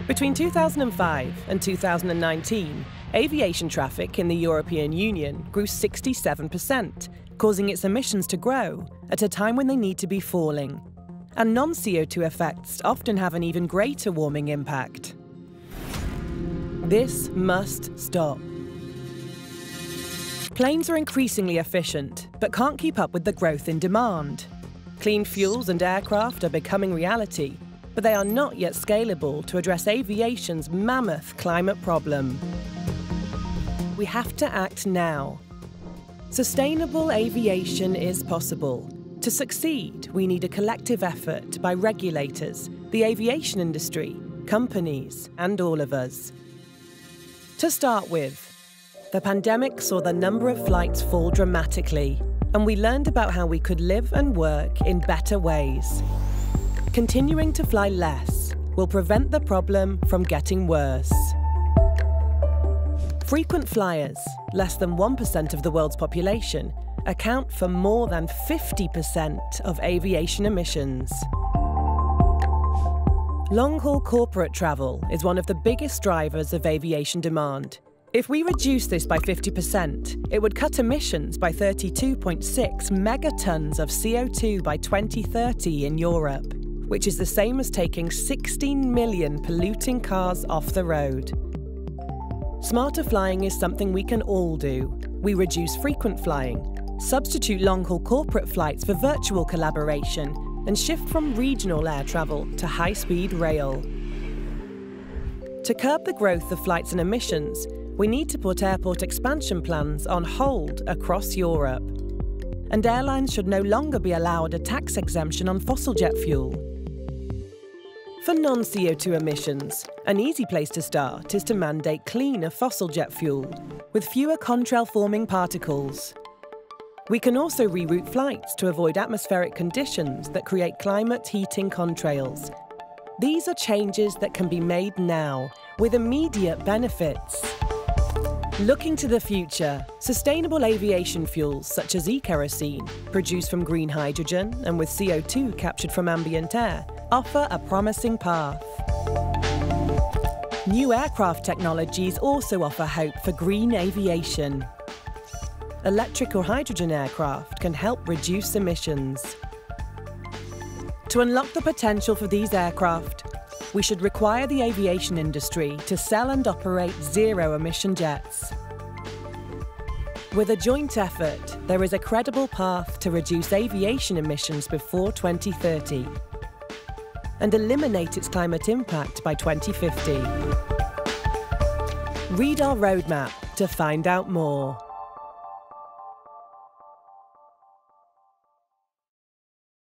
Between 2005 and 2019, aviation traffic in the European Union grew 67%, causing its emissions to grow at a time when they need to be falling. And non-CO2 effects often have an even greater warming impact. This must stop. Planes are increasingly efficient, but can't keep up with the growth in demand. Clean fuels and aircraft are becoming reality, but they are not yet scalable to address aviation's mammoth climate problem. We have to act now. Sustainable aviation is possible. To succeed, we need a collective effort by regulators, the aviation industry, companies, and all of us. To start with, the pandemic saw the number of flights fall dramatically, and we learned about how we could live and work in better ways. Continuing to fly less will prevent the problem from getting worse. Frequent flyers, less than 1% of the world's population, account for more than 50% of aviation emissions. Long-haul corporate travel is one of the biggest drivers of aviation demand. If we reduce this by 50%, it would cut emissions by 32.6 megatons of CO2 by 2030 in Europe, which is the same as taking 16 million polluting cars off the road. Smarter flying is something we can all do. We reduce frequent flying, substitute long-haul corporate flights for virtual collaboration, and shift from regional air travel to high-speed rail. To curb the growth of flights and emissions, we need to put airport expansion plans on hold across Europe. And airlines should no longer be allowed a tax exemption on fossil jet fuel. For non-CO2 emissions, an easy place to start is to mandate cleaner fossil jet fuel, with fewer contrail-forming particles. We can also reroute flights to avoid atmospheric conditions that create climate-heating contrails. These are changes that can be made now, with immediate benefits. Looking to the future, sustainable aviation fuels such as e-kerosene, produced from green hydrogen and with CO2 captured from ambient air, offer a promising path. New aircraft technologies also offer hope for green aviation. Electric or hydrogen aircraft can help reduce emissions. To unlock the potential for these aircraft, we should require the aviation industry to sell and operate zero-emission jets. With a joint effort, there is a credible path to reduce aviation emissions before 2030 and eliminate its climate impact by 2050. Read our roadmap to find out more.